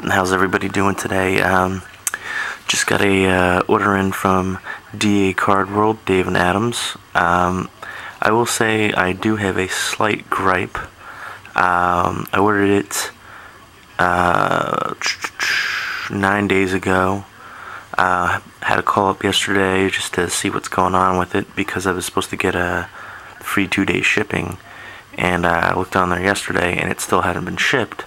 How's everybody doing today? Just got a order in from DA Card World, Dave and Adams. I will say I do have a slight gripe. I ordered it 9 days ago. Had a call up yesterday just to see what's going on with it because I was supposed to get a free 2-day shipping, and I looked on there yesterday and it still hadn't been shipped.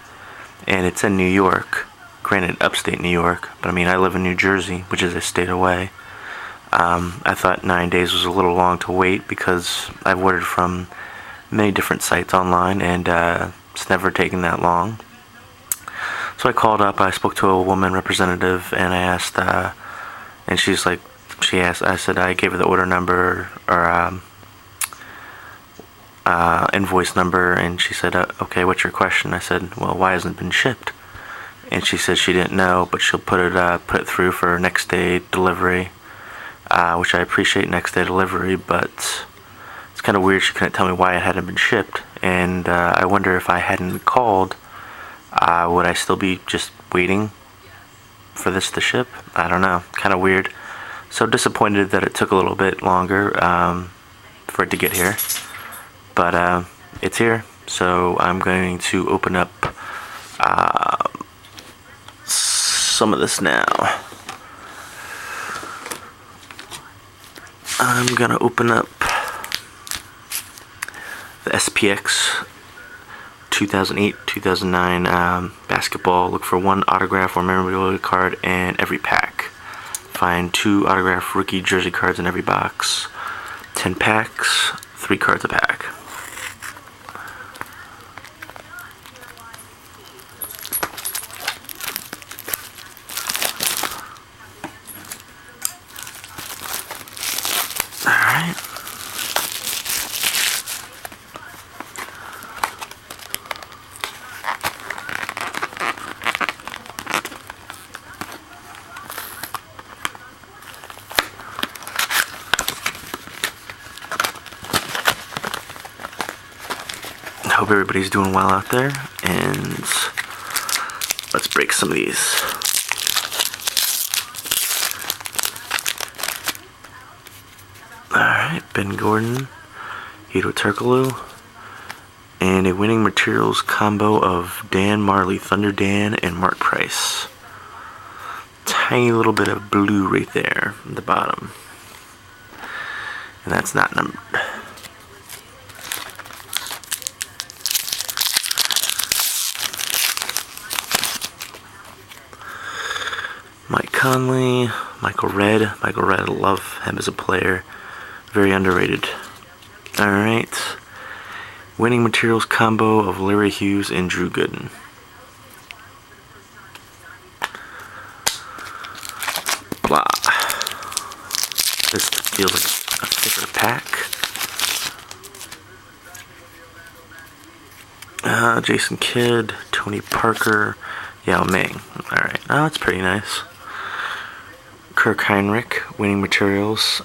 And it's in New York, granted upstate New York, but I mean I live in New Jersey, which is a state away. I thought 9 days was a little long to wait because I've ordered from many different sites online, and it's never taken that long. So I called up, I spoke to a woman representative, and I asked, and she's like, I said I gave her the order number, or invoice number, and she said, okay, what's your question? I said, well, why hasn't it been shipped? And she said she didn't know, but she'll put it through for next day delivery, which I appreciate, next day delivery, but it's kind of weird she couldn't tell me why it hadn't been shipped. And I wonder if I hadn't called, would I still be just waiting for this to ship? I don't know, kind of weird. So disappointed that it took a little bit longer for it to get here. But it's here, so I'm going to open up some of this now. I'm going to open up the SPX 2008-2009 basketball. Look for 1 autograph or memorabilia card in every pack. Find 2 autograph rookie jersey cards in every box. 10 packs, 3 cards a pack. Alright. I hope everybody's doing well out there, and let's break some of these. Alright, Ben Gordon, Hedo Turkoglu, and a winning materials combo of Dan Marley, Thunder Dan, and Mark Price. Tiny little bit of blue right there at the bottom, and that's not numbered. Mike Conley, Michael Redd, I love him as a player. Very underrated. Alright. Winning materials combo of Larry Hughes and Drew Gooden. Blah. This feels like a thicker pack. Jason Kidd, Tony Parker, Yao Ming. Alright. Oh, that's pretty nice. Kirk Hinrich, winning materials.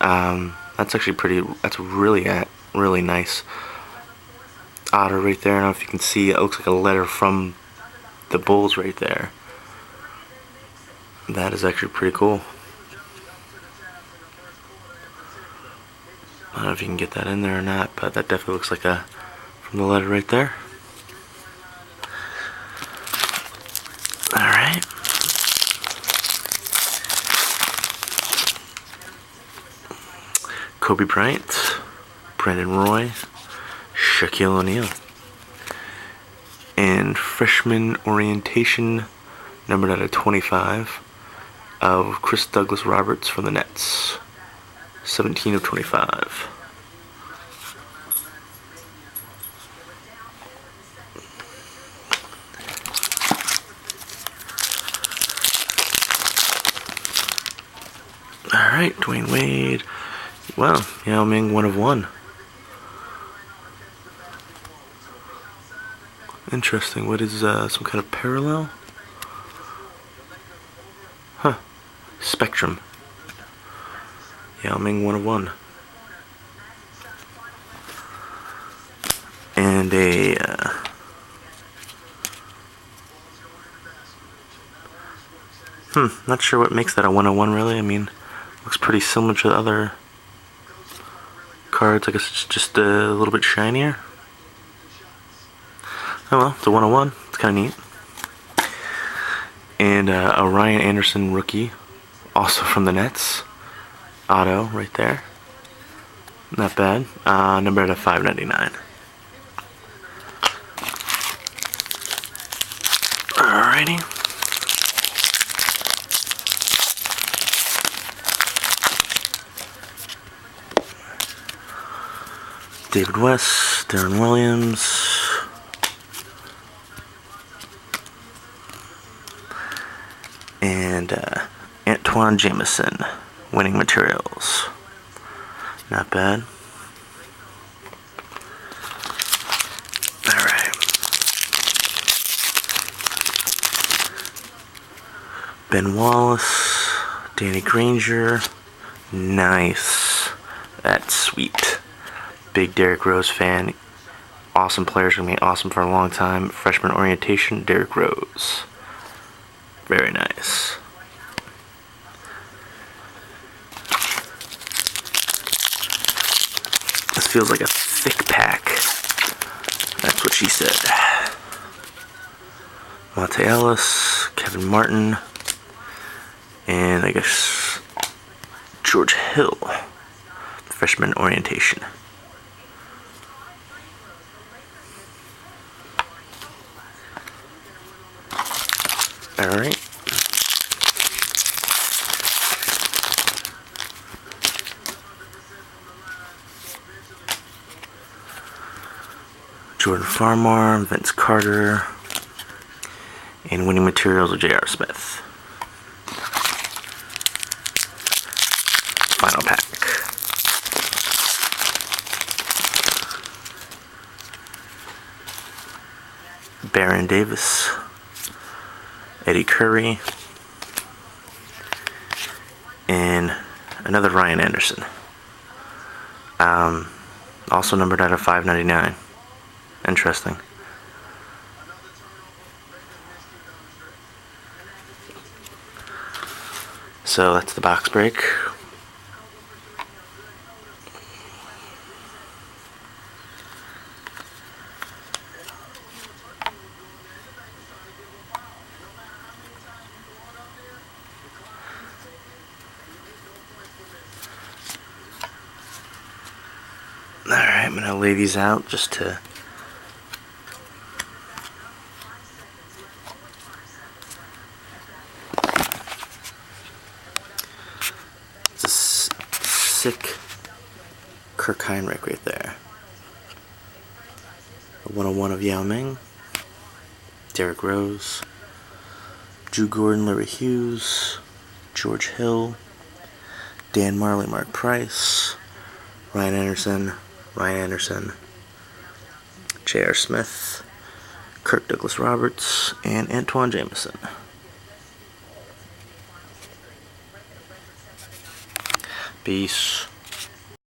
That's actually that's really nice. Otter right there. I don't know if you can see, it looks like a letter from the Bulls right there. That is actually pretty cool. I don't know if you can get that in there or not, but that definitely looks like from the letter right there. Alright. Kobe Bryant, Brandon Roy, Shaquille O'Neal, and freshman orientation numbered out of 25 of Chris Douglas Roberts from the Nets, 17 of 25. Alright, Dwayne Wade. Wow, Yao Ming, 1 of 1. Interesting. What is some kind of parallel? Huh. Spectrum. Yao Ming, 1 of 1. And a Not sure what makes that a 101 really. I mean, looks pretty similar to the other cards. I guess it's just a little bit shinier. Oh well, it's a 101. It's kind of neat. And a Ryan Anderson rookie, also from the Nets. Auto right there. Not bad. Numbered at $5.99. Alrighty. David West, Darren Williams. And Antoine Jameson, winning materials. Not bad. Alright. Ben Wallace, Danny Granger. Nice. That's sweet. Big Derrick Rose fan. Awesome players, gonna be awesome for a long time. Freshman orientation, Derrick Rose. Very nice. This feels like a thick pack. That's what she said. Monte Ellis, Kevin Martin, and I guess George Hill. Freshman orientation. Alright. Jordan Farmar, Vince Carter, and winning materials of J.R. Smith. Final pack. Baron Davis, Eddie Curry, and another Ryan Anderson. Also numbered out of $5.99. Interesting. So that's the box break. Alright, I'm gonna lay these out just to it's a sick Kirk Hinrich right there. A 101 of Yao Ming, Derrick Rose, Drew Gordon, Larry Hughes, George Hill, Dan Marley, Mark Price, Ryan Anderson, J.R. Smith, Kirk Douglas Roberts, and Antoine Jameson. Peace.